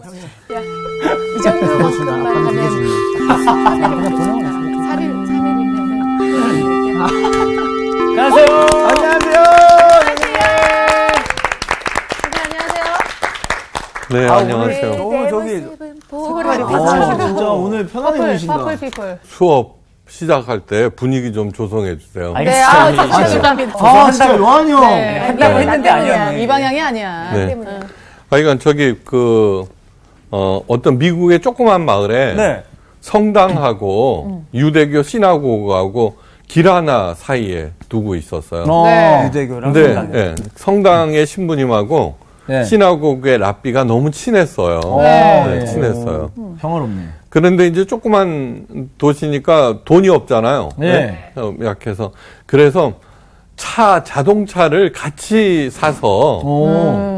야, 이 정도만큼만 하면 3일이면 안녕하세요. 안녕하세요. 안녕하세요. 네, 안녕하세요. 너무 저기 진짜 오늘 편안해 보이신다. 퍼플피플. 수업 시작할 때 분위기 좀 조성해 주세요. 네, 알겠습니다. 진짜 요한이 형. 네, 한다고 했는데 아니었네. 이 방향이 아니야. 네. 때문에. 그러니까 저기 어떤 미국의 조그만 마을에 네. 성당하고 유대교 시나고그하고 길 하나 사이에 두고 있었어요. 네. 유대교랑 근데 성당이요. 예, 성당의 신부님하고 네. 시나고그의 랍비가 너무 친했어요. 네. 네, 친했어요. 평화롭네. 그런데 이제 조그만 도시니까 돈이 없잖아요. 네. 약해서. 그래서 자동차를 같이 사서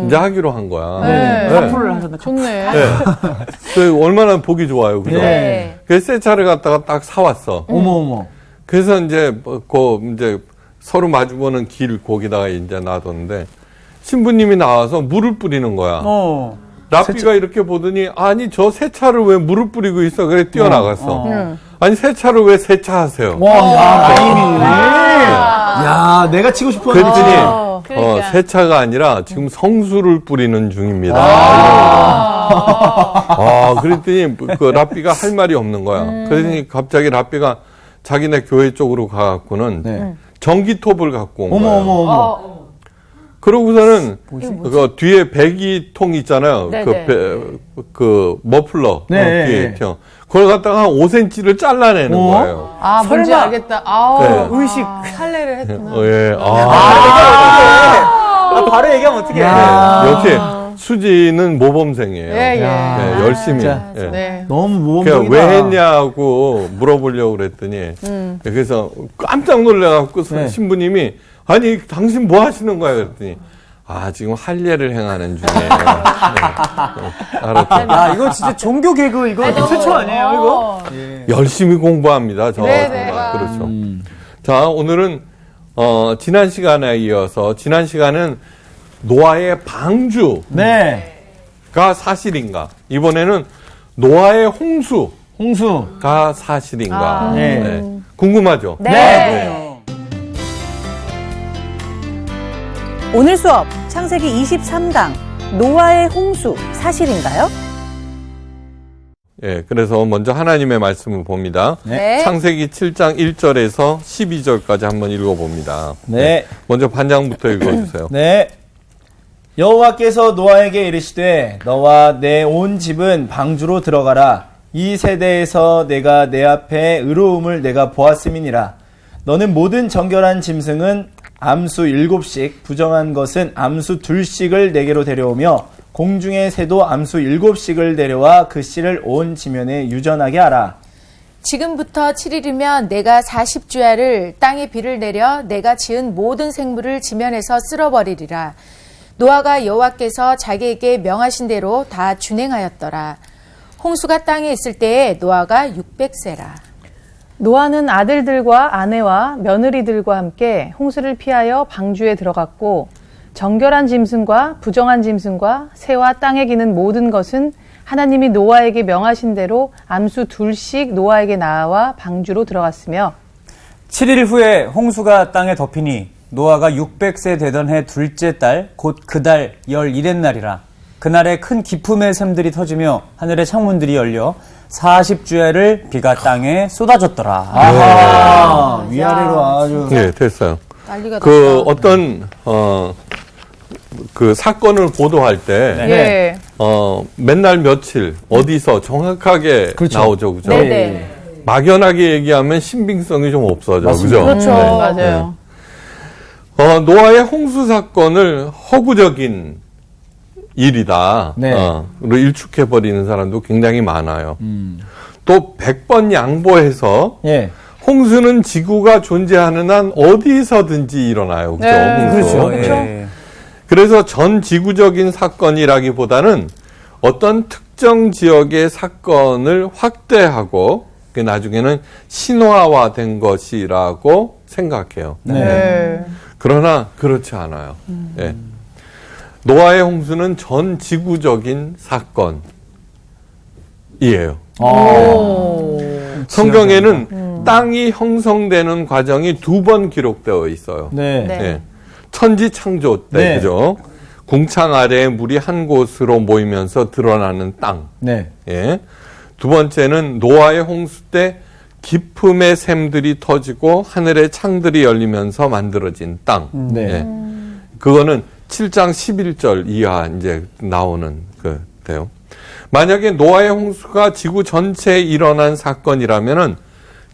이제 하기로 한 거야. 네. 커플을 하셨나? 좋네. 네. 그 얼마나 보기 좋아요. 그죠? 네. 그래서 새 차를 갖다가 딱 사왔어. 어머. 그래서 이제 이제 서로 마주보는 길 거기다가 이제 놔뒀는데 신부님이 나와서 물을 뿌리는 거야. 랍비가 이렇게 보더니 아니 저 새 차를 왜 물을 뿌리고 있어? 그래 뛰어나갔어. 아니 새 차를 왜 세차하세요? 와, 야, 타이밍이. 야, 내가 치고 싶었는데. 그랬더니 그러니까. 세차가 아니라 지금 성수를 뿌리는 중입니다. 그랬더니 그 랍비가 할 말이 없는 거야. 그랬더니 갑자기 랍비가 자기네 교회 쪽으로 가갖고는 네. 전기톱을 갖고 온 거예요. 어머. 그러고서는 그 뒤에 배기통 있잖아요. 네네. 그 머플러 네. 뒤에 있죠. 그걸 갖다가 한 5cm를 잘라내는 거예요. 아, 뭔지 설마. 알겠다. 아우, 네. 의식. 할례를 했구나. 예. 바로 얘기하면 어떡해. 역시 수지는 모범생이에요. 예, 예. 네, 열심히. 진짜. 예. 네. 너무 그러니까 모범적이다. 왜 했냐고 물어보려고 그랬더니 그래서 깜짝 놀라갖고 네. 신부님이 아니 당신 뭐 하시는 거야 그랬더니 지금 할례를 행하는 중이에요. 네. 알았죠. 야, 이거 진짜 종교 개그 이거 최초 아니에요, 이거? 열심히 공부합니다. 저 네네. 정말. 그렇죠. 자, 오늘은 지난 시간에 이어서 지난 시간은 노아의 방주가 네. 사실인가? 이번에는 노아의 홍수가 홍수. 사실인가? 네. 궁금하죠? 네. 오늘 수업 창세기 23강 노아의 홍수 사실인가요? 예, 그래서 먼저 하나님의 말씀을 봅니다. 네. 창세기 7장 1절에서 12절까지 한번 읽어봅니다. 네. 먼저 반장부터 읽어주세요. 네. 여호와께서 노아에게 이르시되 너와 내 온 집은 방주로 들어가라. 이 세대에서 내가 내 앞에 의로움을 내가 보았음이니라. 너는 모든 정결한 짐승은 암수 7씩, 부정한 것은 암수 2씩을 내게로 데려오며 공중의 새도 암수 7씩을 데려와 그 씨를 온 지면에 유전하게 하라. 지금부터 7일이면 내가 40주야를 땅에 비를 내려 내가 지은 모든 생물을 지면에서 쓸어버리리라. 노아가 여호와께서 자기에게 명하신 대로 다 준행하였더라. 홍수가 땅에 있을 때에 노아가 600세라. 노아는 아들들과 아내와 며느리들과 함께 홍수를 피하여 방주에 들어갔고 정결한 짐승과 부정한 짐승과 새와 땅에 기는 모든 것은 하나님이 노아에게 명하신 대로 암수 2씩 노아에게 나와 방주로 들어갔으며 7일 후에 홍수가 땅에 덮이니 노아가 600세 되던 해 둘째 달 곧 그 달 11의 날이라. 그날에 큰 기품의 샘들이 터지며 하늘의 창문들이 열려 40주야를 비가 땅에 쏟아졌더라. 아하. 위아래로 아주. 네, 됐어요. 난리가 그 났다. 어떤 그 사건을 보도할 때 예. 맨날 며칠 어디서 정확하게 그렇죠. 나오죠, 그죠? 네네. 막연하게 얘기하면 신빙성이 좀 없어져, 맞습니다. 그죠? 그렇죠. 네. 맞아요. 노아의 홍수 사건을 허구적인 일이다. 네. 로 일축해 버리는 사람도 굉장히 많아요. 또 100번 양보해서 예. 홍수는 지구가 존재하는 한 어디서든지 일어나요. 그죠? 네. 홍수. 그렇죠. 예. 그래서 전 지구적인 사건이라기보다는 어떤 특정 지역의 사건을 확대하고 나중에는 신화화된 것이라고 생각해요. 네. 그러나 그렇지 않아요. 예. 노아의 홍수는 전 지구적인 사건, 이에요. 아. 성경에는 땅이 형성되는 과정이 2번 기록되어 있어요. 네. 네. 예. 천지 창조 때, 네. 그죠? 궁창 아래에 물이 한 곳으로 모이면서 드러나는 땅. 네. 예. 두 번째는 노아의 홍수 때 깊음의 샘들이 터지고 하늘의 창들이 열리면서 만들어진 땅. 네. 예. 그거는 7장 11절 이하 이제 나오는 그때요. 만약에 노아의 홍수가 지구 전체에 일어난 사건이라면은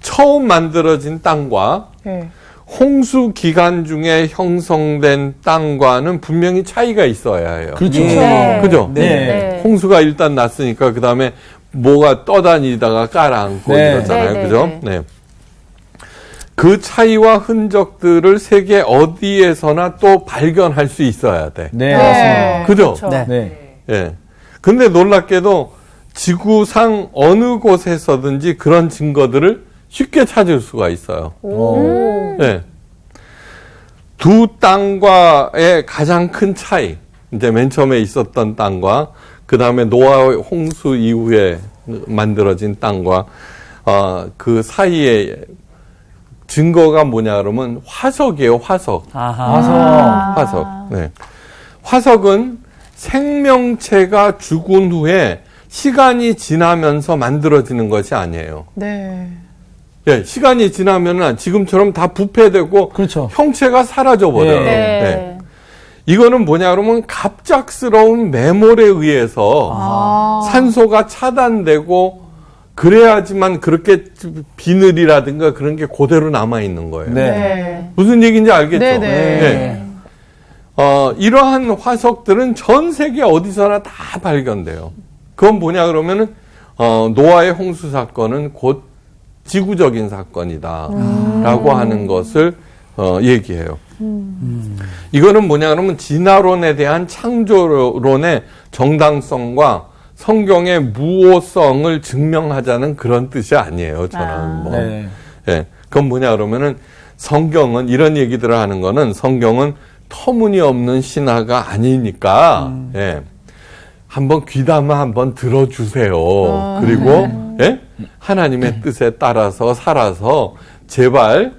처음 만들어진 땅과 네. 홍수 기간 중에 형성된 땅과는 분명히 차이가 있어야 해요. 그렇죠. 네. 그죠? 네. 네. 홍수가 일단 났으니까 그 다음에 뭐가 떠다니다가 깔아앉고 네. 이러잖아요. 네, 네, 그죠? 네. 네. 그 차이와 흔적들을 세계 어디에서나 또 발견할 수 있어야 돼. 네, 맞습니다. 그죠? 그렇죠. 네. 네. 예. 근데 놀랍게도 지구상 어느 곳에서든지 그런 증거들을 쉽게 찾을 수가 있어요. 예. 두 땅과의 가장 큰 차이, 이제 맨 처음에 있었던 땅과 그 다음에 노아의 홍수 이후에 만들어진 땅과 그 사이에 증거가 뭐냐 그러면 화석이에요. 화석. 아하. 화석. 네. 화석은 생명체가 죽은 후에 시간이 지나면서 만들어지는 것이 아니에요. 네. 예, 시간이 지나면은 지금처럼 다 부패되고 그렇죠. 형체가 사라져 버려요. 네. 네. 이거는 뭐냐 그러면 갑작스러운 매몰에 의해서 산소가 차단되고 그래야지만 그렇게 비늘이라든가 그런 게 그대로 남아 있는 거예요. 네. 네. 무슨 얘기인지 알겠죠? 네, 네. 네. 이러한 화석들은 전 세계 어디서나 다 발견돼요. 그건 뭐냐 그러면은 노아의 홍수 사건은 곧 지구적인 사건이다라고 하는 것을 얘기해요. 이거는 뭐냐 그러면 진화론에 대한 창조론의 정당성과 성경의 무오성을 증명하자는 그런 뜻이 아니에요. 저는 뭐. 네. 예. 그건 뭐냐 그러면은 성경은 이런 얘기들을 하는 거는 성경은 터무니없는 신화가 아니니까 예. 한번 귀담아 한번 들어주세요. 그리고 예? 하나님의 뜻에 따라서 살아서 제발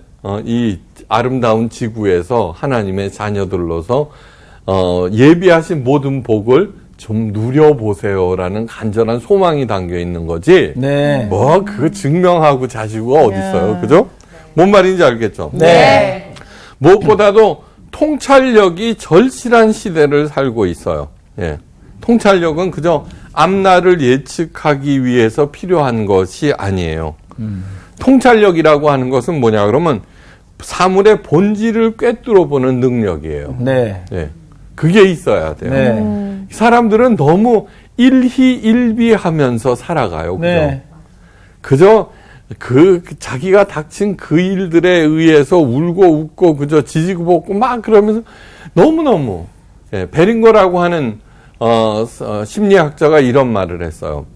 이 아름다운 지구에서 하나님의 자녀들로서 예비하신 모든 복을 좀 누려보세요라는 간절한 소망이 담겨 있는 거지. 네. 뭐 그거 증명하고 자시고가 어디 있어요, 그죠? 뭔 말인지 알겠죠? 네. 무엇보다도 통찰력이 절실한 시대를 살고 있어요. 예. 통찰력은 그저 앞날을 예측하기 위해서 필요한 것이 아니에요. 통찰력이라고 하는 것은 뭐냐 그러면 사물의 본질을 꿰뚫어 보는 능력이에요. 네. 예. 그게 있어야 돼요. 네. 사람들은 너무 일희일비하면서 살아가요. 그죠? 네. 그저 자기가 닥친 그 일들에 의해서 울고 웃고 그저 지지고 볶고 막 그러면서 너무너무 예, 베링거라고 하는 심리학자가 이런 말을 했어요.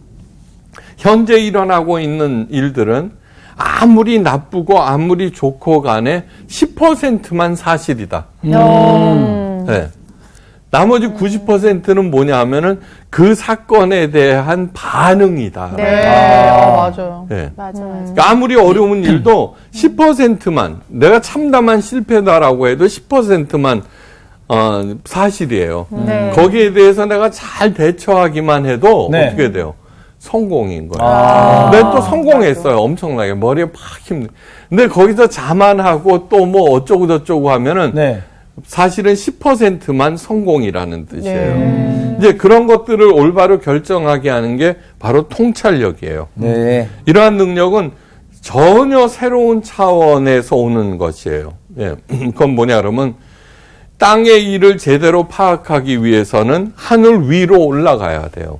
현재 일어나고 있는 일들은 아무리 나쁘고 아무리 좋고 간에 10%만 사실이다. 네. 나머지 90%는 뭐냐 하면은 그 사건에 대한 반응이다. 네. 맞아요. 네. 맞아. 그러니까 아무리 어려운 일도 10%만 내가 참담한 실패다라고 해도 10%만 사실이에요. 네. 거기에 대해서 내가 잘 대처하기만 해도 네. 어떻게 돼요? 성공인 거예요. 근데 또 성공했어요. 엄청나게 머리에 팍 힘. 근데 거기서 자만하고 또 뭐 어쩌고 저쩌고 하면은 네. 사실은 10%만 성공이라는 뜻이에요. 이제 그런 것들을 올바로 결정하게 하는 게 바로 통찰력이에요. 네. 이러한 능력은 전혀 새로운 차원에서 오는 것이에요. 예. 그건 뭐냐 그러면 땅의 일을 제대로 파악하기 위해서는 하늘 위로 올라가야 돼요.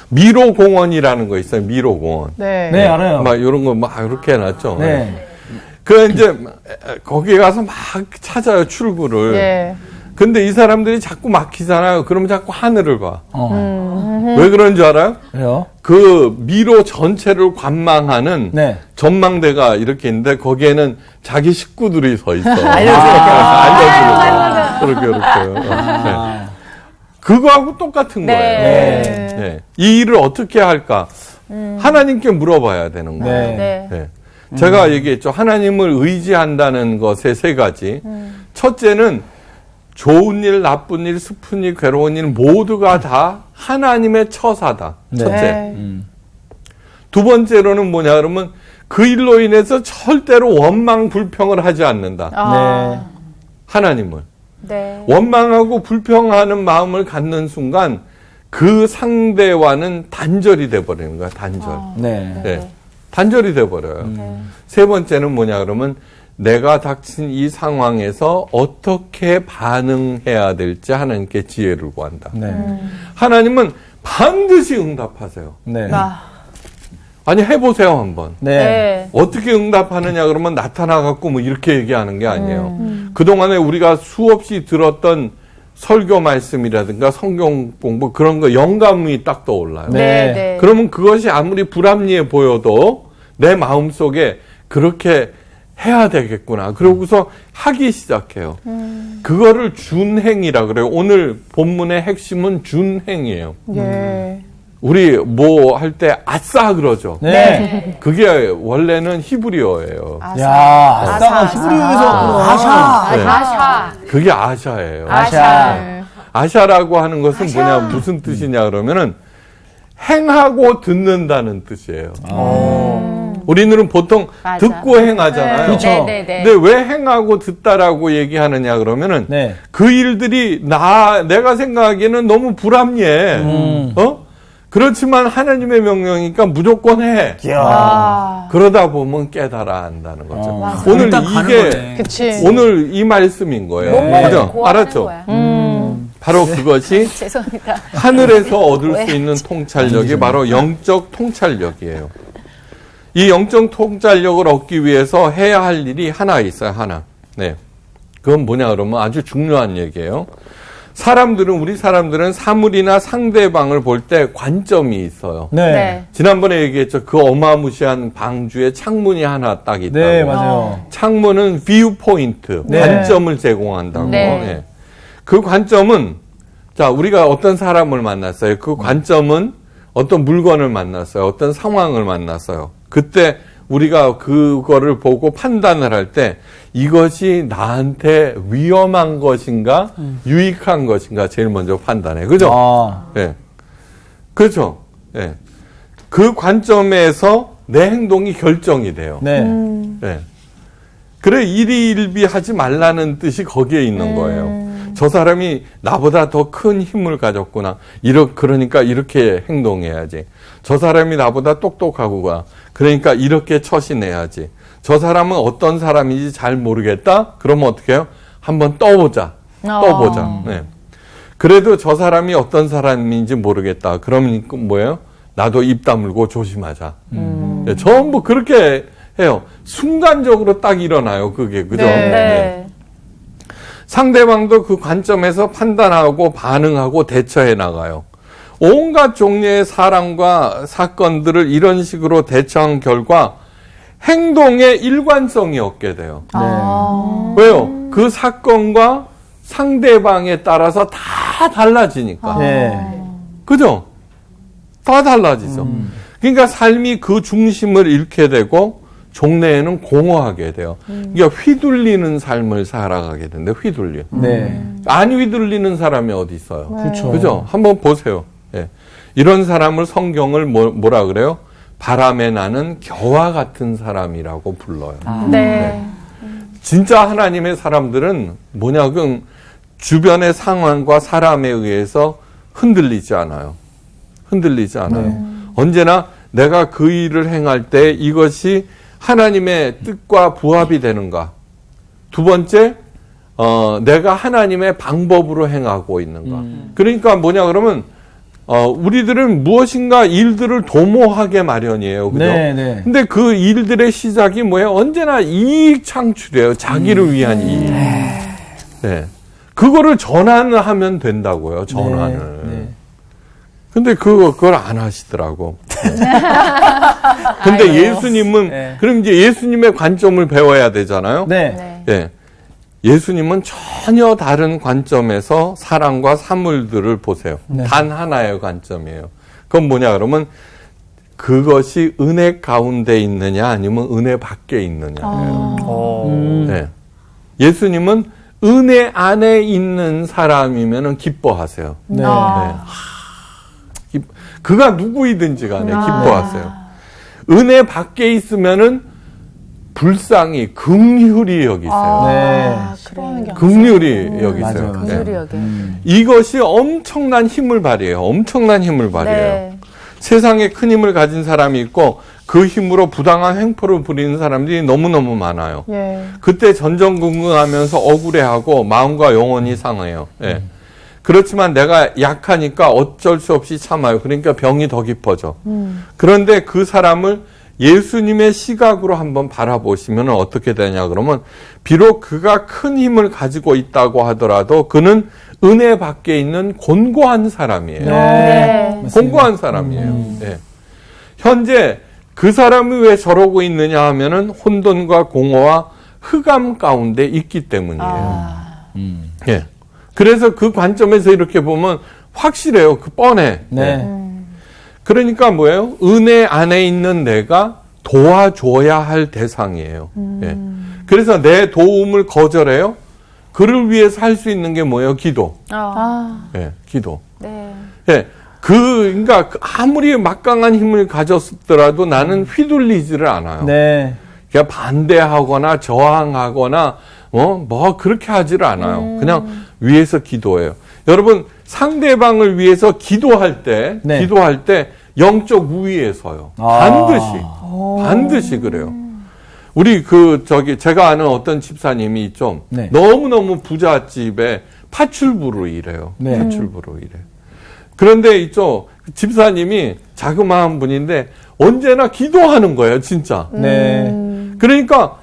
미로공원이라는 거 있어요. 미로공원. 네. 네, 알아요. 막 이런 거 막 이렇게 해놨죠. 네. 그 이제 거기에 가서 막 찾아요 출구를. 예. 근데 이 사람들이 자꾸 막히잖아요. 그러면 자꾸 하늘을 봐. 왜 그런 줄 알아요? 그래요? 그 미로 전체를 관망하는 네. 전망대가 이렇게 있는데 거기에는 자기 식구들이 서 있어. 알려주니까. 알려주니까. 그렇게. 네. 그거하고 똑같은 네. 거예요. 네. 이 일을 어떻게 할까? 하나님께 물어봐야 되는 거예요. 네. 네. 네. 제가 얘기했죠. 하나님을 의지한다는 것의 세 가지. 첫째는 좋은 일, 나쁜 일, 슬픈 일, 괴로운 일 모두가 다 하나님의 처사다. 네. 첫째. 네. 두 번째로는 뭐냐 그러면 그 일로 인해서 절대로 원망, 불평을 하지 않는다. 아. 하나님을. 네. 원망하고 불평하는 마음을 갖는 순간 그 상대와는 단절이 돼버리는 거야. 단절. 네. 네. 단절이 돼버려요. 세 번째는 뭐냐 그러면 내가 닥친 이 상황에서 어떻게 반응해야 될지 하나님께 지혜를 구한다. 네. 하나님은 반드시 응답하세요. 네. 아. 아니 해보세요 한번. 네. 네. 어떻게 응답하느냐 그러면 나타나갖고 뭐 이렇게 얘기하는 게 아니에요. 그동안에 우리가 수없이 들었던 설교 말씀이라든가 성경 공부 그런 거 영감이 딱 떠올라요. 네. 네. 그러면 그것이 아무리 불합리해 보여도 내 마음속에 그렇게 해야 되겠구나. 그러고서 하기 시작해요. 그거를 준행이라 그래요. 오늘 본문의 핵심은 준행이에요. 예. 우리 뭐 할 때 아싸 그러죠. 네. 그게 원래는 히브리어예요. 야, 아싸가 히브리어에서 아샤. 네. 아샤. 그게 아샤예요. 아샤. 아샤라고 하는 것은 뭐냐, 무슨 뜻이냐 그러면은 행하고 듣는다는 뜻이에요. 우리는 보통 맞아. 듣고 행하잖아요. 그렇죠. 네. 근데 왜 행하고 듣다라고 얘기하느냐 그러면은 네. 그 일들이 내가 생각하기에는 너무 불합리해. 그렇지만 하나님의 명령이니까 무조건 해. 아. 그러다 보면 깨달아 한다는 거죠. 맞아. 오늘 일단 가는 이게 거네. 그치. 오늘 이 말씀인 거예요. 못 그죠? 먹고 알았죠? 거야. 바로 그것이 죄송합니다. 하늘에서 얻을 수 있는 통찰력이 바로 영적 통찰력이에요. 이 영적 통찰력을 얻기 위해서 해야 할 일이 하나 있어요. 하나. 네. 그건 뭐냐 그러면 아주 중요한 얘기예요. 우리 사람들은 사물이나 상대방을 볼 때 관점이 있어요. 네. 네. 지난번에 얘기했죠. 그 어마무시한 방주에 창문이 하나 딱 있다고. 네, 맞아요. 창문은 뷰 포인트, 네. 관점을 제공한다고. 네. 예. 그 관점은 자, 우리가 어떤 사람을 만났어요. 그 관점은 어떤 물건을 만났어요. 어떤 상황을 만났어요. 그때 우리가 그거를 보고 판단을 할 때 이것이 나한테 위험한 것인가, 유익한 것인가 제일 먼저 판단해. 그죠? 아. 예. 그렇죠. 예. 그 관점에서 내 행동이 결정이 돼요. 네. 예. 그래, 일희일비하지 말라는 뜻이 거기에 있는 거예요. 저 사람이 나보다 더 큰 힘을 가졌구나. 그러니까 이렇게 행동해야지. 저 사람이 나보다 똑똑하구나. 그러니까 이렇게 처신해야지. 저 사람은 어떤 사람인지 잘 모르겠다? 그러면 어떻게 해요? 한번 떠보자. 네. 그래도 저 사람이 어떤 사람인지 모르겠다. 그러면 뭐예요? 나도 입 다물고 조심하자. 네, 전부 그렇게 해요. 순간적으로 딱 일어나요. 그게. 그죠? 네. 네. 상대방도 그 관점에서 판단하고 반응하고 대처해 나가요. 온갖 종류의 사람과 사건들을 이런 식으로 대처한 결과 행동에 일관성이 없게 돼요. 왜요? 그 사건과 상대방에 따라서 다 달라지니까. 네. 그죠? 다 달라지죠. 그러니까 삶이 그 중심을 잃게 되고 종래에는 공허하게 돼요. 그러니까 휘둘리는 삶을 살아가게 되는데 휘둘려. 네. 안 휘둘리는 사람이 어디 있어요? 그렇죠. 그죠? 한번 보세요. 예. 이런 사람을 성경을 뭐라 그래요? 바람에 나는 겨와 같은 사람이라고 불러요. 네. 진짜 하나님의 사람들은 뭐냐면 주변의 상황과 사람에 의해서 흔들리지 않아요. 흔들리지 않아요. 언제나 내가 그 일을 행할 때 이것이 하나님의 뜻과 부합이 되는가. 두 번째, 내가 하나님의 방법으로 행하고 있는가. 그러니까 뭐냐 그러면 우리들은 무엇인가 일들을 도모하게 마련이에요. 그죠? 네, 네. 근데 그 일들의 시작이 뭐예요? 언제나 이익 창출이에요. 자기를 위한 이익. 네. 그거를 전환하면 된다고요. 전환을. 네. 근데 그걸 안 하시더라고. 근데 예수님은, 네. 그럼 이제 예수님의 관점을 배워야 되잖아요. 네. 예. 예수님은 전혀 다른 관점에서 사람과 사물들을 보세요. 네. 단 하나의 관점이에요. 그건 뭐냐 그러면 그것이 은혜 가운데 있느냐 아니면 은혜 밖에 있느냐예요. 네. 예수님은 은혜 안에 있는 사람이면 기뻐하세요. 네. 그가 누구이든지 간에 기뻐하세요. 은혜 밖에 있으면은 불쌍히 긍휼히 여기세요. 네. 싫어하는 게 맞아요, 긍휼히 여기세요. 맞아요. 네. 긍휼히 여겨. 이것이 엄청난 힘을 발휘해요. 엄청난 힘을 발휘해요. 네. 세상에 큰 힘을 가진 사람이 있고 그 힘으로 부당한 횡포를 부리는 사람들이 너무너무 많아요. 예. 그때 전전긍긍하면서 억울해하고 마음과 영혼이 상해요. 예. 그렇지만 내가 약하니까 어쩔 수 없이 참아요. 그러니까 병이 더 깊어져. 그런데 그 사람을 예수님의 시각으로 한번 바라보시면 어떻게 되냐 그러면 비록 그가 큰 힘을 가지고 있다고 하더라도 그는 은혜 밖에 있는 곤고한 사람이에요. 네. 곤고한 사람이에요. 예. 현재 그 사람이 왜 저러고 있느냐 하면은 혼돈과 공허와 흑암 가운데 있기 때문이에요. 예. 그래서 그 관점에서 이렇게 보면 확실해요. 그 뻔해. 네. 그러니까 뭐예요? 은혜 안에 있는 내가 도와줘야 할 대상이에요. 예. 그래서 내 도움을 거절해요. 그를 위해서 할 수 있는 게 뭐예요? 기도. 예, 기도. 네. 예. 그러니까 아무리 막강한 힘을 가졌더라도 나는 휘둘리지를 않아요. 네. 그냥 반대하거나 저항하거나 뭐 그렇게 하지를 않아요. 그냥 위에서 기도해요. 여러분 상대방을 위해서 기도할 때 네. 기도할 때 영적 우위에 서요. 반드시 그래요. 우리 제가 아는 어떤 집사님이 좀 네. 너무너무 부잣집에 파출부로 일해요. 네. 파출부로 일해요. 그런데 이쪽 집사님이 자그마한 분인데 언제나 기도하는 거예요, 진짜. 네. 그러니까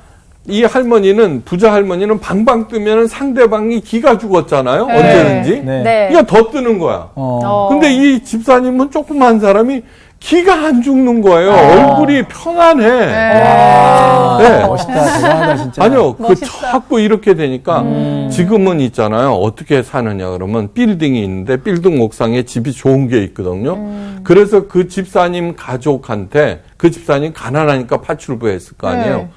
이 할머니는 부자 할머니는 방방 뜨면 상대방이 기가 죽었잖아요. 언제든지. 네. 네. 그러니까 더 뜨는 거야. 근데 이 집사님은 조그만 사람이 기가 안 죽는 거예요. 얼굴이 편안해. 네. 멋있다. 대단하다, 진짜. 아니요, 자꾸 이렇게 되니까 지금은 있잖아요. 어떻게 사느냐 그러면 빌딩이 있는데 빌딩 옥상에 집이 좋은 게 있거든요. 그래서 그 집사님 가족한테 그 집사님 가난하니까 파출부 했을 거 아니에요.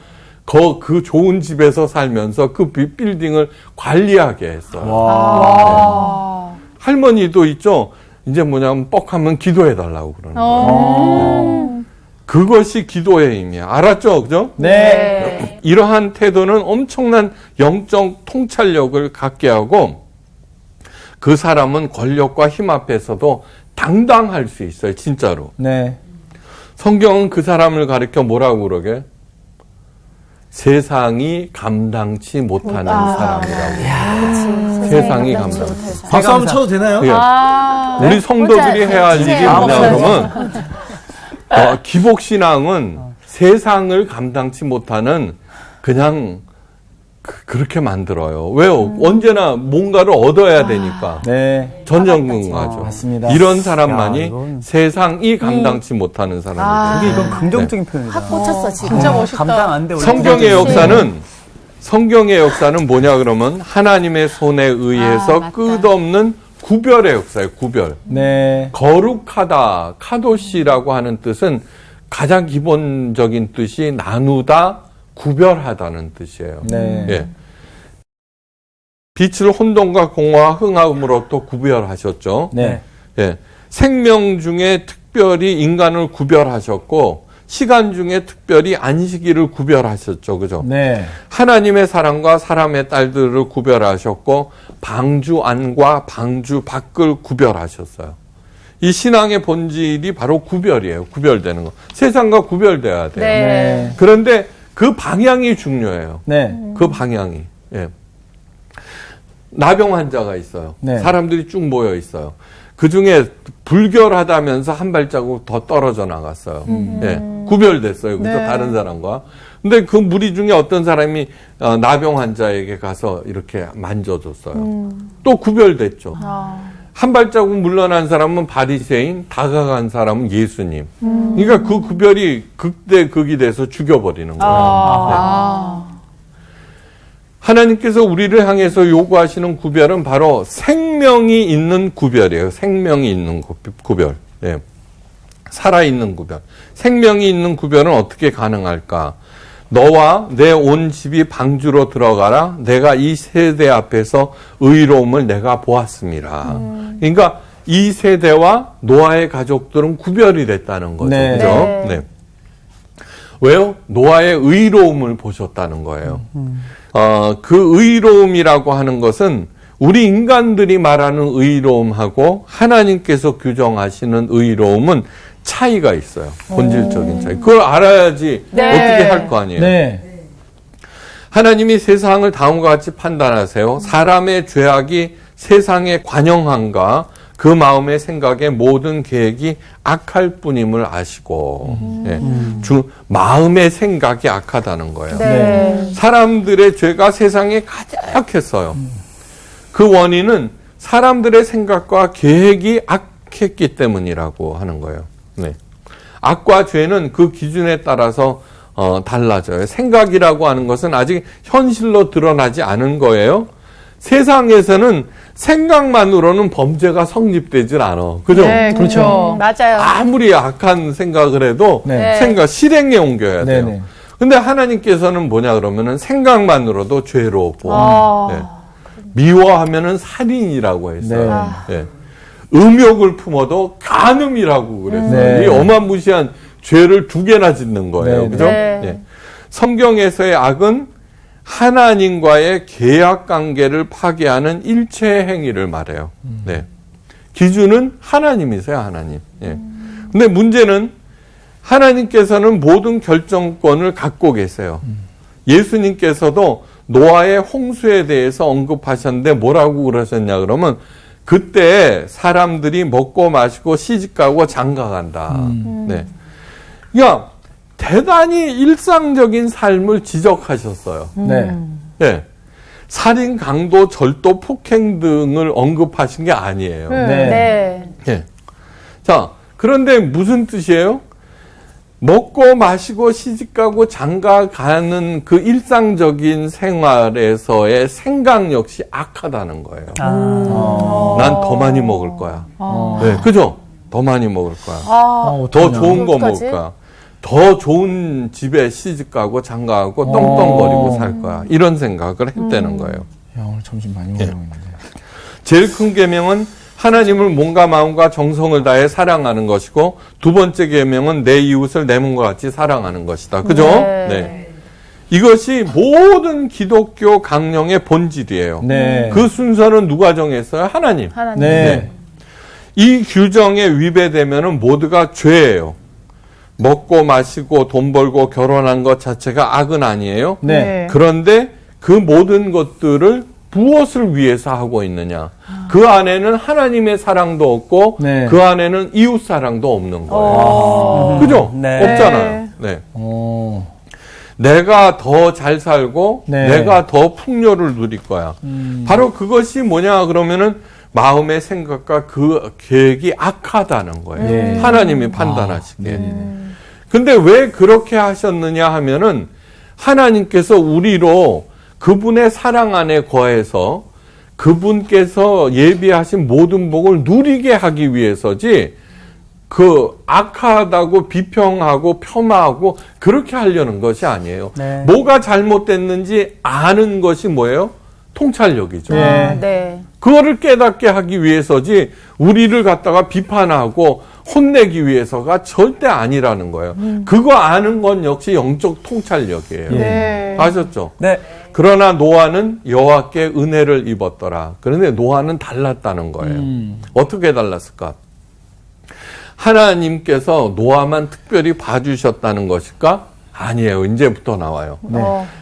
그 좋은 집에서 살면서 그 빌딩을 관리하게 했어요. 와. 네. 할머니도 있죠. 이제 뭐냐면 뻑하면 기도해달라고 그러는 거예요. 그것이 기도의 힘이야. 알았죠? 그죠? 네. 이러한 태도는 엄청난 영적 통찰력을 갖게 하고 그 사람은 권력과 힘 앞에서도 당당할 수 있어요. 진짜로. 네. 성경은 그 사람을 가리켜 뭐라고 그러게? 세상이 감당치 못하는 사람이라고. 세상이 감당치. 박수 한번 쳐도 되나요? 예. 우리 성도들이 해야 할 일이 뭐냐 그러면 기복신앙은 세상을 감당치 못하는 그냥 그렇게 만들어요. 왜요? 언제나 뭔가를 얻어야 되니까. 네. 전전긍긍하죠. 맞습니다. 이런 사람만이 이건- 세상이 감당치 못하는 사람이에요. 이게 이건 긍정적인 표현이다. 확 꽂혔어 지금. 진짜 멋있다. 감당 안 돼. 우리 성경의 역사는 뭐냐 그러면 하나님의 손에 의해서 맞다. 끝없는 구별의 역사예요. 구별. 네. 거룩하다, 카도시라고 하는 뜻은 가장 기본적인 뜻이 나누다, 구별하다는 뜻이에요. 네. 예. 빛을 혼돈과 공허와 흥함으로부터 구별하셨죠. 네. 예. 생명 중에 특별히 인간을 구별하셨고 시간 중에 특별히 안식일을 구별하셨죠. 그죠? 네. 하나님의 사랑과 사람의 딸들을 구별하셨고 방주 안과 방주 밖을 구별하셨어요. 이 신앙의 본질이 바로 구별이에요. 구별되는 거. 세상과 구별돼야 돼요. 네. 네. 그런데 그 방향이 중요해요. 네. 그 방향이. 예. 나병 환자가 있어요. 네. 사람들이 쭉 모여 있어요. 그 중에 불결하다면서 한 발자국 더 떨어져 나갔어요. 예. 구별됐어요. 그죠? 네. 다른 사람과. 근데 그 무리 중에 어떤 사람이 나병 환자에게 가서 이렇게 만져줬어요. 또 구별됐죠. 한 발자국 물러난 사람은 바리새인, 다가간 사람은 예수님. 그러니까 그 구별이 극대 극이 돼서 죽여버리는 거예요. 네. 하나님께서 우리를 향해서 요구하시는 구별은 바로 생명이 있는 구별이에요. 생명이 있는 구별. 예. 살아있는 구별. 생명이 있는 구별은 어떻게 가능할까? 너와 내 온 집이 방주로 들어가라. 내가 이 세대 앞에서 의로움을 내가 보았습니다. 그러니까 이 세대와 노아의 가족들은 구별이 됐다는 거죠. 네. 그죠? 네. 네. 왜요? 노아의 의로움을 보셨다는 거예요. 그 의로움이라고 하는 것은 우리 인간들이 말하는 의로움하고 하나님께서 규정하시는 의로움은 차이가 있어요. 본질적인 차이. 그걸 알아야지 네. 어떻게 할 거 아니에요. 네. 하나님이 세상을 다음과 같이 판단하세요. 사람의 죄악이 세상에 관영함과 그 마음의 생각의 모든 계획이 악할 뿐임을 아시고 예. 마음의 생각이 악하다는 거예요. 네. 사람들의 죄가 세상에 가득했어요. 그 원인은 사람들의 생각과 계획이 악했기 때문이라고 하는 거예요. 네. 악과 죄는 그 기준에 따라서 달라져요. 생각이라고 하는 것은 아직 현실로 드러나지 않은 거예요. 세상에서는 생각만으로는 범죄가 성립되질 않아. 그죠? 네, 그렇죠. 맞아요. 아무리 악한 생각을 해도 네. 생각 실행에 옮겨야 돼요. 네네. 근데 하나님께서는 뭐냐 그러면은 생각만으로도 죄로 보고 네. 미워하면은 살인이라고 했어요. 네. 음욕을 품어도 간음이라고 그랬어요. 네. 이 어마무시한 죄를 2개나 짓는 거예요. 네. 그죠? 네. 네. 성경에서의 악은 하나님과의 계약 관계를 파괴하는 일체 행위를 말해요. 네. 기준은 하나님이세요, 하나님. 예. 근데 문제는 하나님께서는 모든 결정권을 갖고 계세요. 예수님께서도 노아의 홍수에 대해서 언급하셨는데 뭐라고 그러셨냐 그러면 그때 사람들이 먹고 마시고 시집가고 장가간다. 네. 그러니까 대단히 일상적인 삶을 지적하셨어요. 네. 네. 살인, 강도, 절도, 폭행 등을 언급하신 게 아니에요. 네. 네. 예. 자, 그런데 무슨 뜻이에요? 먹고 마시고 시집가고 장가가는 그 일상적인 생활에서의 생각 역시 악하다는 거예요. 난 더 많이 먹을 거야. 네, 그죠? 더 많이 먹을 거야. 더 좋은 거 어떡하지? 먹을 거야. 더 좋은 집에 시집가고 장가가고 떵떵거리고 살 거야. 이런 생각을 했다는 거예요. 야, 오늘 점심 많이 먹었는데. 제일 큰 계명은 하나님을 몸과 마음과 정성을 다해 사랑하는 것이고 두 번째 계명은 내 이웃을 내 몸과 같이 사랑하는 것이다. 그죠? 네. 이것이 모든 기독교 강령의 본질이에요. 네. 그 순서는 누가 정했어요? 하나님. 하나님. 네. 이 규정에 위배되면은 모두가 죄예요. 먹고 마시고 돈 벌고 결혼한 것 자체가 악은 아니에요. 네. 그런데 그 모든 것들을 무엇을 위해서 하고 있느냐? 그 안에는 하나님의 사랑도 없고 네. 그 안에는 이웃 사랑도 없는 거예요. 그죠? 네. 없잖아요. 네. 오. 내가 더 잘 살고 네. 내가 더 풍요를 누릴 거야. 바로 그것이 뭐냐 그러면은 마음의 생각과 그 계획이 악하다는 거예요. 네. 하나님이 판단하시기에. 근데 왜 그렇게 하셨느냐 하면은 하나님께서 우리로 그분의 사랑 안에 거해서 그분께서 예비하신 모든 복을 누리게 하기 위해서지 그 악하다고 비평하고 폄하하고 그렇게 하려는 것이 아니에요. 네. 뭐가 잘못됐는지 아는 것이 뭐예요? 통찰력이죠. 네. 네. 그거를 깨닫게 하기 위해서지 우리를 갖다가 비판하고 혼내기 위해서가 절대 아니라는 거예요. 그거 아는 건 역시 영적 통찰력이에요. 네. 아셨죠? 네. 그러나 노아는 여호와께 은혜를 입었더라. 그런데 노아는 달랐다는 거예요. 어떻게 달랐을까? 하나님께서 노아만 특별히 봐주셨다는 것일까? 아니에요. 이제부터 나와요.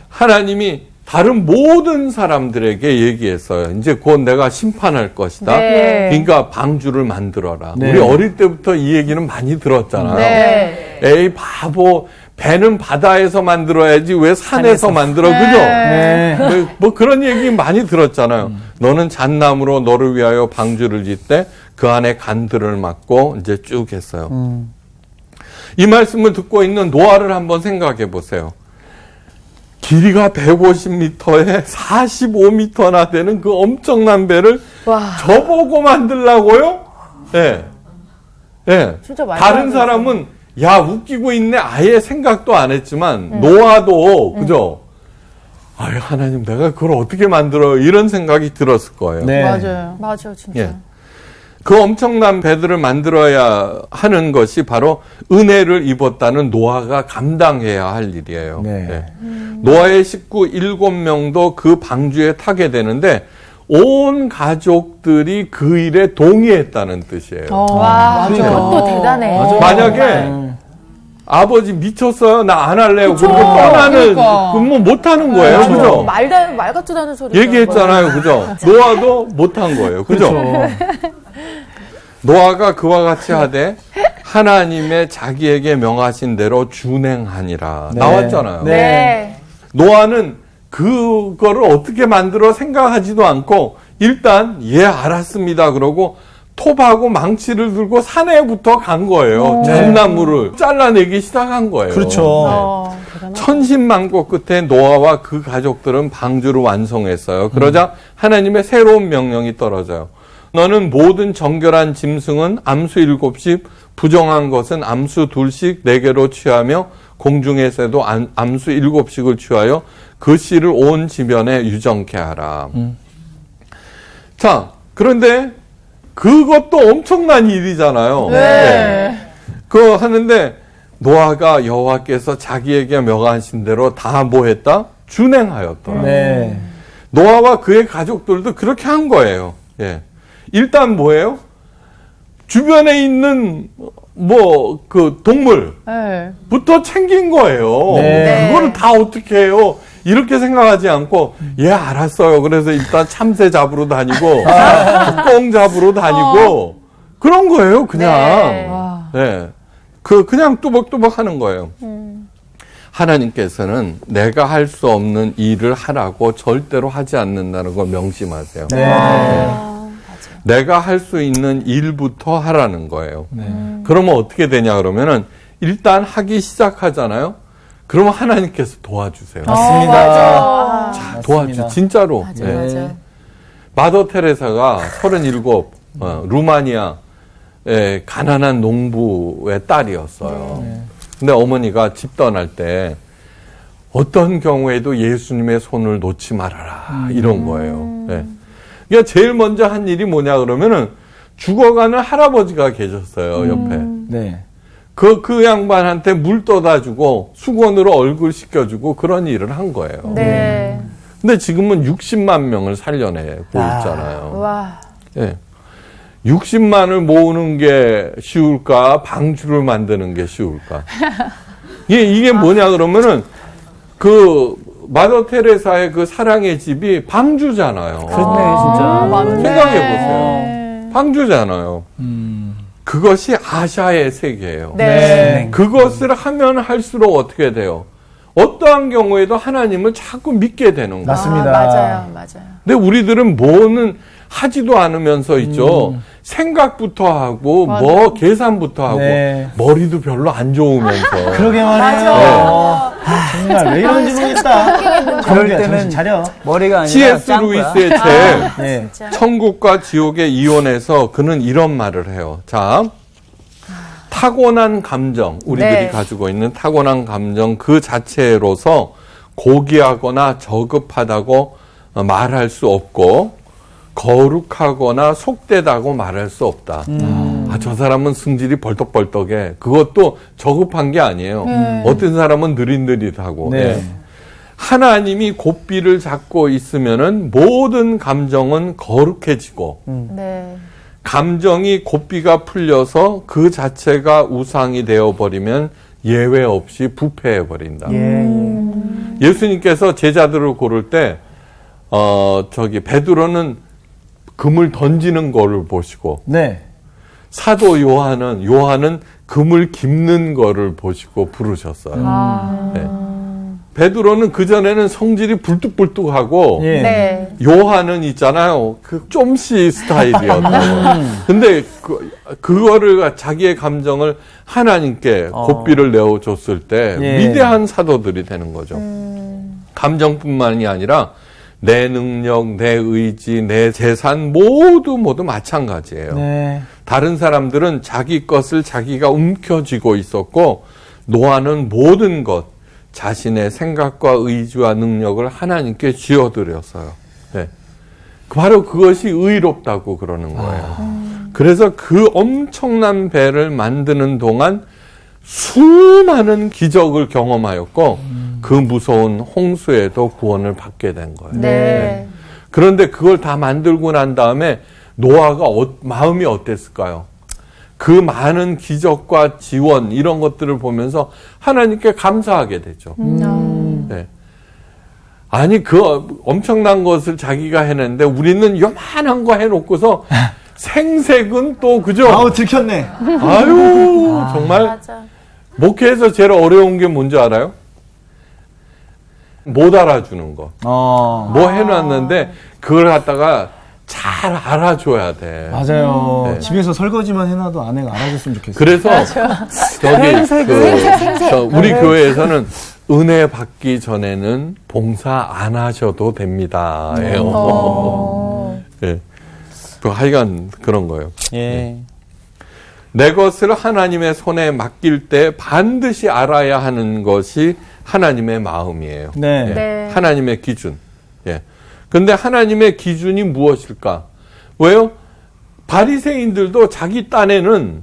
하나님이 다른 모든 사람들에게 얘기했어요. 이제 곧 내가 심판할 것이다. 네. 그러니까 방주를 만들어라. 네. 우리 어릴 때부터 이 얘기는 많이 들었잖아요. 네. 에이 바보, 배는 바다에서 만들어야지 왜 산에서 만들어, 그죠? 네. 뭐 그런 얘기 많이 들었잖아요. 너는 잣나무로 너를 위하여 방주를 짓되 그 안에 간들을 막고 이제 쭉 했어요. 이 말씀을 듣고 있는 노아를 한번 생각해 보세요. 길이가 150m에 45m나 되는 그 엄청난 배를 와. 저보고 만들라고요? 예. 예. 진짜 말도 다른 안 되죠. 사람은 야 웃기고 있네 아예 생각도 안 했지만 노아도 그죠? 아유 하나님 내가 그걸 어떻게 만들어요? 이런 생각이 들었을 거예요. 네. 맞아요. 맞아, 진짜. 예. 그 엄청난 배들을 만들어야 하는 것이 바로 은혜를 입었다는 노아가 감당해야 할 일이에요. 네. 예. 노아의 식구 7명도 그 방주에 타게 되는데 온 가족들이 그 일에 동의했다는 뜻이에요. 와, 맞아. 그것도 대단해. 맞아. 만약에 아버지 미쳤어요? 나 안 할래요. 그쵸. 그리고 떠나는 그러니까. 뭐 못하는 거예요. 맞아. 그죠? 말 같지도 않은 소리. 얘기했잖아요. 그죠? 노아도 못한 거예요. 그죠? 노아가 그와 같이 하되 하나님의 자기에게 명하신 대로 준행하니라. 네. 나왔잖아요. 네. 네. 노아는 그거를 어떻게 만들어 생각하지도 않고 일단 예 알았습니다 그러고 톱하고 망치를 들고 산에부터 간 거예요. 잣나무를 잘라내기 시작한 거예요. 그렇죠. 천신만고 끝에 노아와 그 가족들은 방주를 완성했어요. 그러자 하나님의 새로운 명령이 떨어져요. 너는 모든 정결한 짐승은 암수 7씩, 부정한 것은 암수 2씩 4개로 취하며 공중에서도 암수 7씩을 취하여 그 씨를 온 지면에 유정케 하라. 자, 그런데 그것도 엄청난 일이잖아요. 네. 그거 하는데 노아가 여호와께서 자기에게 명하신 대로 다 뭐 했다? 준행하였더라. 네. 노아와 그의 가족들도 그렇게 한 거예요. 예. 일단 뭐예요? 주변에 있는 뭐 그 동물부터 챙긴 거예요. 네. 그거를 다 어떻게 해요? 이렇게 생각하지 않고 예 알았어요. 그래서 일단 참새 잡으러 다니고 꽁 잡으러 다니고 그런 거예요. 그냥 네. 그냥 뚜벅뚜벅 하는 거예요. 하나님께서는 내가 할 수 없는 일을 하라고 절대로 하지 않는다는 걸 명심하세요. 네. 내가 할 수 있는 일부터 하라는 거예요. 그러면 어떻게 되냐 그러면은 일단 하기 시작하잖아요. 그러면 하나님께서 도와주세요. 맞습니다. 자, 도와주 진짜로. 맞아, 네. 맞아. 마더 테레사가 37 루마니아 가난한 농부의 딸이었어요. 근데 어머니가 집 떠날 때 어떤 경우에도 예수님의 손을 놓지 말아라 이런 거예요. 네. 그러니까 제일 먼저 한 일이 뭐냐 그러면은 죽어가는 할아버지가 계셨어요 옆에. 네. 그 양반한테 물 떠다 주고 수건으로 얼굴 씻겨주고 그런 일을 한 거예요. 네. 근데 지금은 60만 명을 살려내고 있잖아요. 와. 예. 60만을 모으는 게 쉬울까? 방주를 만드는 게 쉬울까? 이게 뭐냐 그러면은 그 마더 테레사의 그 사랑의 집이 방주잖아요. 그렇네, 진짜. 생각해 보세요. 방주잖아요. 그것이 아샤의 세계예요. 네. 그것을 하면 할수록 어떻게 돼요? 어떠한 경우에도 하나님을 자꾸 믿게 되는 거예요. 맞습니다. 맞아요. 근데 우리들은 뭐는 하지도 않으면서 있죠. 생각부터 하고 뭐 계산부터 하고 네. 머리도 별로 안 좋으면서 그러게만 해요. 정말 왜 이런지 모르겠다. 그럴 때는 정신 차려. 머리가 아니라 C.S. 짱구야. 루이스의 책 네. 천국과 지옥의 이혼에서 그는 이런 말을 해요. 자, 타고난 감정, 우리들이 네. 가지고 있는 타고난 감정 그 자체로서 고귀하거나 저급하다고 말할 수 없고 거룩하거나 속되다고 말할 수 없다. 저 사람은 승질이 벌떡벌떡해. 그것도 저급한 게 아니에요. 어떤 사람은 느릿느릿하고. 네. 예. 하나님이 고삐를 잡고 있으면은 모든 감정은 거룩해지고 네. 감정이 고삐가 풀려서 그 자체가 우상이 되어버리면 예외 없이 부패해버린다. 예수님께서 제자들을 고를 때 베드로는 금을 던지는 거를 보시고 네. 사도 요한은 금을 깁는 거를 보시고 부르셨어요. 네. 베드로는 그전에는 성질이 불뚝불뚝하고 예. 네. 요한은 있잖아요. 그 좀씨 스타일이었다고. 근데 그거를 자기의 감정을 하나님께 고삐를 내어줬을 때 예. 위대한 사도들이 되는 거죠. 감정뿐만이 아니라 내 능력, 내 의지, 내 재산 모두 마찬가지예요. 네. 다른 사람들은 자기 것을 자기가 움켜쥐고 있었고 노아는 모든 것, 자신의 생각과 의지와 능력을 하나님께 쥐어드렸어요. 네. 바로 그것이 의롭다고 그러는 거예요. 그래서 그 엄청난 배를 만드는 동안 수많은 기적을 경험하였고 그 무서운 홍수에도 구원을 받게 된 거예요. 네. 그런데 그걸 다 만들고 난 다음에 노아가 마음이 어땠을까요? 그 많은 기적과 지원 이런 것들을 보면서 하나님께 감사하게 되죠. 네. 아니 그 엄청난 것을 자기가 해냈는데 우리는 요만한 거 해놓고서 생색은 또 그죠? 아우 들켰네. 아유 정말 맞아. 목회에서 제일 어려운 게 뭔지 알아요? 못 알아주는 거. 뭐 해놨는데 그걸 갖다가 잘 알아줘야 돼. 맞아요. 네. 집에서 설거지만 해놔도 아내가 알아줬으면 좋겠어요. 그래서 저기 우리 교회에서는 은혜 받기 전에는 봉사 안 하셔도 됩니다. 예요. 예. 그 하여간 그런 거예요. 예. 내 것을 하나님의 손에 맡길 때 반드시 알아야 하는 것이 하나님의 마음이에요. 네. 예. 네. 하나님의 기준. 예. 근데 하나님의 기준이 무엇일까? 왜요? 바리새인들도 자기 딴에는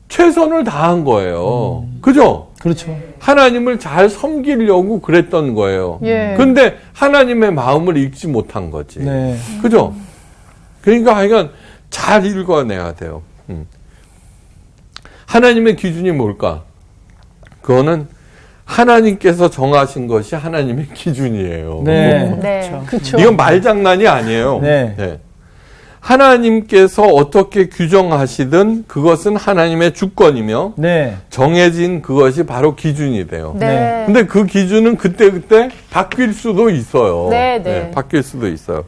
최선을 다한 거예요. 그죠? 그렇죠. 하나님을 잘 섬기려고 그랬던 거예요. 예. 근데 하나님의 마음을 읽지 못한 거지. 네. 그죠? 그러니까 하여간 잘 읽어내야 돼요. 하나님의 기준이 뭘까? 그거는 하나님께서 정하신 것이 하나님의 기준이에요. 네. 네. 그렇죠. 이건 말장난이 아니에요. 네. 하나님께서 어떻게 규정하시든 그것은 하나님의 주권이며 네. 정해진 그것이 바로 기준이 돼요. 네. 근데 그 기준은 그때그때 바뀔 수도 있어요. 네, 네. 바뀔 수도 있어요.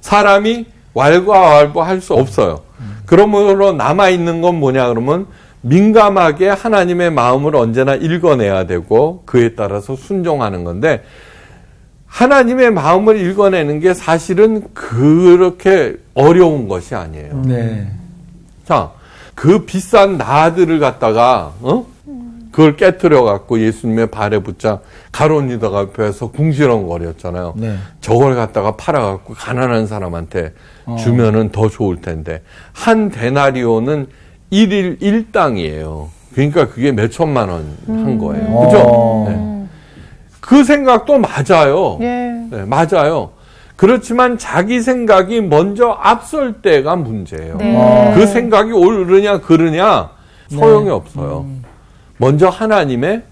사람이 왈가왈부할 수 없어요. 그러므로 남아있는 건 뭐냐 그러면 민감하게 하나님의 마음을 언제나 읽어내야 되고 그에 따라서 순종하는 건데 하나님의 마음을 읽어내는 게 사실은 그렇게 어려운 것이 아니에요. 네. 자, 그 비싼 나들을 갖다가 그걸 깨트려 갖고 예수님의 발에 붙자 가룟 유다가 옆에서 궁시렁거렸잖아요. 네. 저걸 갖다가 팔아 갖고 가난한 사람한테 주면은 더 좋을 텐데 한 데나리오는 1일 1당이에요. 그러니까 그게 몇 천만 원 한 거예요. 그죠? 네. 그 생각도 맞아요. 예. 네, 맞아요. 그렇지만 자기 생각이 먼저 앞설 때가 문제예요. 네. 그 생각이 옳으냐 그르냐 소용이 없어요. 먼저 하나님의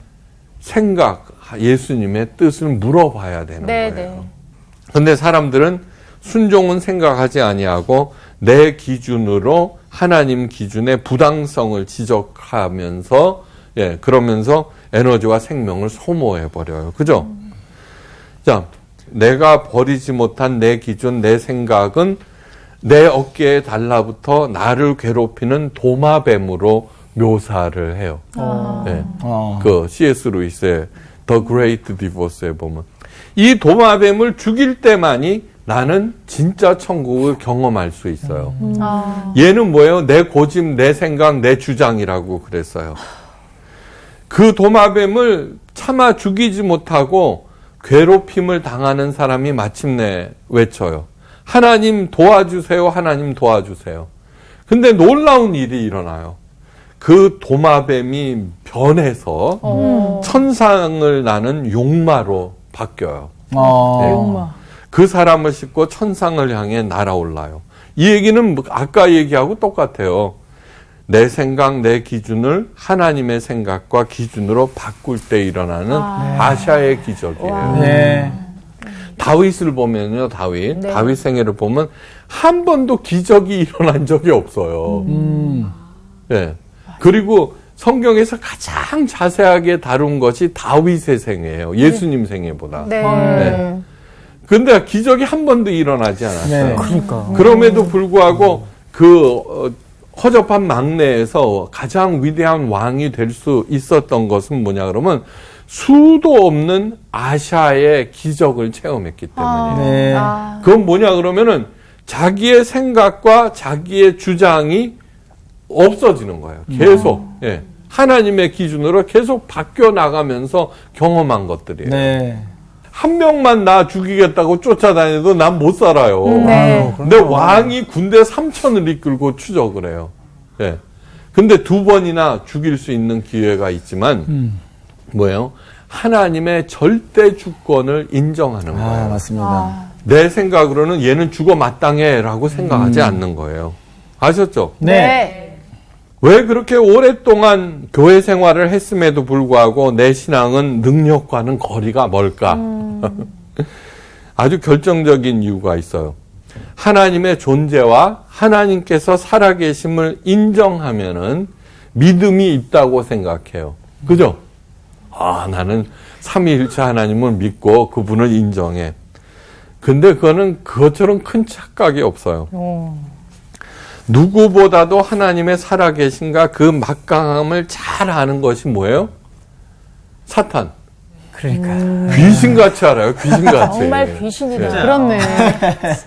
생각, 예수님의 뜻을 물어봐야 되는 네, 거예요. 그런데 사람들은 순종은 생각하지 아니하고 내 기준으로 하나님 기준의 부당성을 지적하면서 그러면서 에너지와 생명을 소모해 버려요. 그죠? 자, 내가 버리지 못한 내 기준, 내 생각은 내 어깨에 달라붙어 나를 괴롭히는 도마뱀으로 묘사를 해요. 네. 그 C.S. 루이스의 The Great Divorce에 보면 이 도마뱀을 죽일 때만이 나는 진짜 천국을 경험할 수 있어요. 얘는 뭐예요? 내 고집, 내 생각, 내 주장이라고 그랬어요. 그 도마뱀을 차마 죽이지 못하고 괴롭힘을 당하는 사람이 마침내 외쳐요. 하나님 도와주세요. 하나님 도와주세요. 근데 놀라운 일이 일어나요. 그 도마뱀이 변해서 천상을 나는 용마로 바뀌어요. 용마. 그 사람을 싣고 천상을 향해 날아올라요. 이 얘기는 아까 얘기하고 똑같아요. 내 생각, 내 기준을 하나님의 생각과 기준으로 바꿀 때 일어나는 아샤의 기적이에요. 네. 다윗을 보면요, 다윗. 네. 다윗 생애를 보면 한 번도 기적이 일어난 적이 없어요. 예. 그리고 성경에서 가장 자세하게 다룬 것이 다윗의 생애예요. 예수님 생애보다. 네. 네. 근데 기적이 한 번도 일어나지 않았어요. 네. 그러니까. 그럼에도 불구하고 허접한 막내에서 가장 위대한 왕이 될 수 있었던 것은 뭐냐 그러면 수도 없는 아샤의 기적을 체험했기 때문이에요. 네. 그건 뭐냐 그러면은 자기의 생각과 자기의 주장이 없어지는 거예요. 계속. 예. 하나님의 기준으로 계속 바뀌어 나가면서 경험한 것들이에요. 네. 한 명만 나 죽이겠다고 쫓아다녀도 난 못 살아요. 네. 근데 왕이 군대 3,000을 이끌고 추적을 해요. 예. 근데 2번이나 죽일 수 있는 기회가 있지만, 뭐예요? 하나님의 절대 주권을 인정하는 거예요. 맞습니다. 내 생각으로는 얘는 죽어 마땅해 라고 생각하지 않는 거예요. 아셨죠? 네. 왜 그렇게 오랫동안 교회 생활을 했음에도 불구하고 내 신앙은 능력과는 거리가 멀까? 아주 결정적인 이유가 있어요. 하나님의 존재와 하나님께서 살아계심을 인정하면은 믿음이 있다고 생각해요. 그죠? 나는 삼위일체 하나님을 믿고 그분을 인정해. 근데 그거는 그것처럼 큰 착각이 없어요. 누구보다도 하나님의 살아계신가 그 막강함을 잘 아는 것이 뭐예요? 사탄. 그러니까. 귀신같이 알아요. 귀신같이. 정말 귀신이다. 네. 그렇네.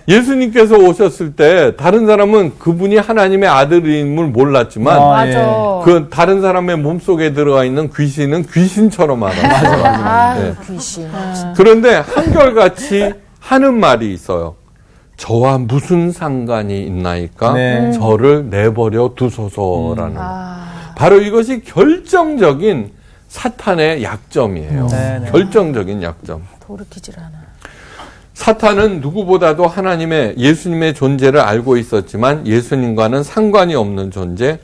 예수님께서 오셨을 때 다른 사람은 그분이 하나님의 아들임을 몰랐지만 맞아. 그 다른 사람의 몸속에 들어가 있는 귀신은 귀신처럼 알아요. 아, 네. 귀신. 그런데 한결같이 하는 말이 있어요. 저와 무슨 상관이 있나이까? 네. 저를 내버려 두소서라는. 바로 이것이 결정적인 사탄의 약점이에요. 네, 네. 결정적인 약점. 돌이키질 않아. 사탄은 누구보다도 하나님의 예수님의 존재를 알고 있었지만 예수님과는 상관이 없는 존재,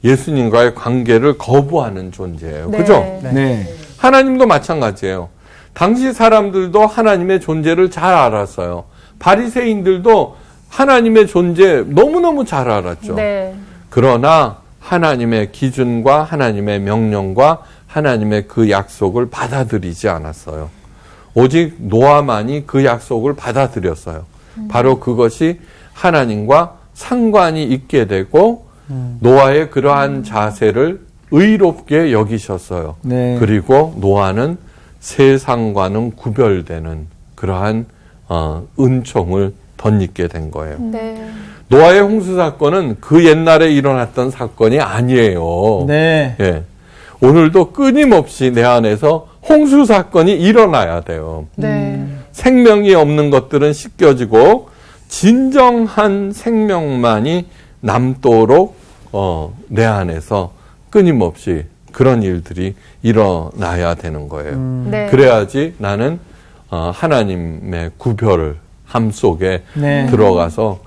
예수님과의 관계를 거부하는 존재예요. 네. 그죠? 네. 하나님도 마찬가지예요. 당시 사람들도 하나님의 존재를 잘 알았어요. 바리새인들도 하나님의 존재 너무너무 잘 알았죠. 네. 그러나 하나님의 기준과 하나님의 명령과 하나님의 그 약속을 받아들이지 않았어요. 오직 노아만이 그 약속을 받아들였어요. 바로 그것이 하나님과 상관이 있게 되고 노아의 그러한 자세를 의롭게 여기셨어요. 네. 그리고 노아는 세상과는 구별되는 그러한 은총을 덧입게 된 거예요. 네. 노아의 홍수 사건은 그 옛날에 일어났던 사건이 아니에요. 네. 예. 오늘도 끊임없이 내 안에서 홍수 사건이 일어나야 돼요. 네. 생명이 없는 것들은 씻겨지고 진정한 생명만이 남도록 내 안에서 끊임없이 그런 일들이 일어나야 되는 거예요. 네. 그래야지 나는 하나님의 구별함 속에 네. 들어가서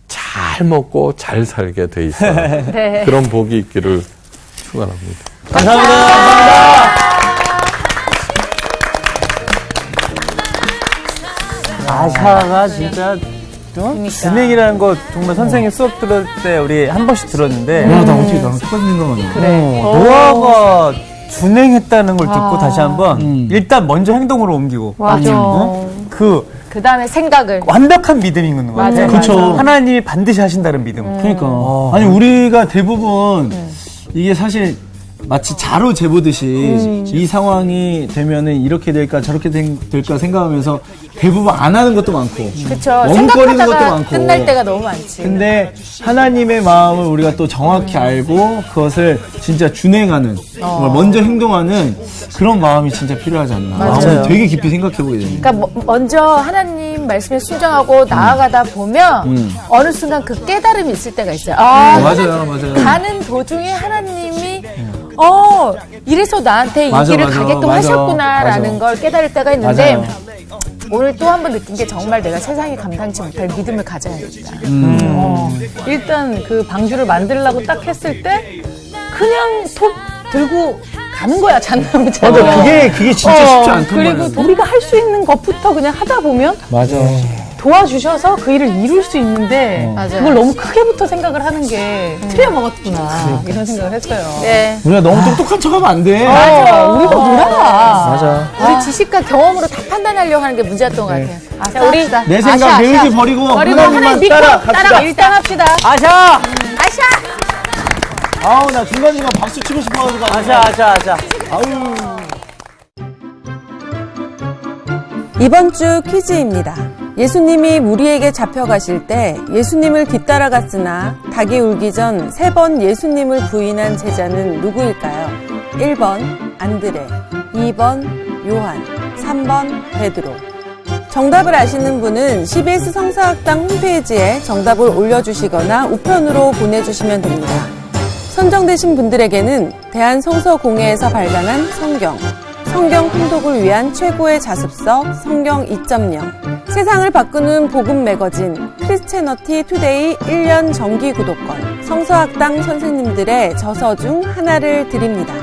잘 먹고 잘 살게 돼 있어요. 네. 그런 복이 있기를 축원합니다. 감사합니다. 아샤가 진짜 진행이라는 거 정말 선생님 수업 들을 때 우리 한 번씩 들었는데 나 어떻게 나랑 똑같은 생각하냐. 그래. 노아가 준행했다는 걸 듣고 다시 한번 음. 일단 먼저 행동으로 옮기고 맞아. 그 그 다음에 생각을. 완벽한 믿음이 있는 것 같아요. 맞아요. 그쵸. 하나님이 반드시 하신다는 믿음. 그러니까. 아니, 우리가 대부분 이게 사실 마치 자로 재보듯이 이 상황이 되면은 이렇게 될까 저렇게 될까 생각하면서 대부분 안 하는 것도 많고. 그쵸. 엉거리는 것도 생각하다가 많고. 끝날 때가 너무 많지. 근데 하나님의 마음을 우리가 또 정확히 알고 그것을 진짜 준행하는, 정말 먼저 행동하는 그런 마음이 진짜 필요하지 않나. 맞아요. 되게 깊이 생각해보게 됩니다. 그러니까 먼저 하나님 말씀에 순종하고 나아가다 보면 어느 순간 그 깨달음이 있을 때가 있어요. 맞아요, 맞아요. 가는 도중에 하나님이 이래서 나한테 이 맞아, 길을 맞아, 가게끔 맞아, 하셨구나라는 맞아. 걸 깨달을 때가 있는데 맞아요. 오늘 또 한 번 느낀 게 정말 내가 세상에 감당치 못할 믿음을 가져야겠다. 일단 그 방주를 만들려고 딱 했을 때 그냥 톱 들고 가는 거야, 잔나무처럼. 맞아, 그게 진짜 쉽지 않단 그리고 말이야. 우리가 할 수 있는 것부터 그냥 하다 보면 맞아. 도와주셔서 그 일을 이룰 수 있는데 맞아요. 그걸 너무 크게부터 생각을 하는 게 틀려먹었구나 이런 생각을 했어요. 네. 우리가 너무 똑똑한 척하면 안 돼. 맞아. 우리가 뭐라. 맞아. 우리 지식과 경험으로 다 판단하려고 하는 게 문제였던 것 같아요. 자, 우리 내 생각 내 의지 버리고 하나님만 하나님 믿고 따라갑시다. 일단 합시다. 아샤! 아샤! 아우 나 중간중간 박수 치고 싶어가지고. 아샤! 아우. 이번 주 퀴즈입니다. 예수님이 우리에게 잡혀가실 때 예수님을 뒤따라갔으나 닭이 울기 전 3번 예수님을 부인한 제자는 누구일까요? 1번 안드레, 2번 요한, 3번 베드로. 정답을 아시는 분은 CBS 성서학당 홈페이지에 정답을 올려주시거나 우편으로 보내주시면 됩니다. 선정되신 분들에게는 대한성서공회에서 발간한 성경 통독을 위한 최고의 자습서 성경 2.0, 세상을 바꾸는 복음 매거진 크리스채너티 투데이 1년 정기 구독권, 성서학당 선생님들의 저서 중 하나를 드립니다.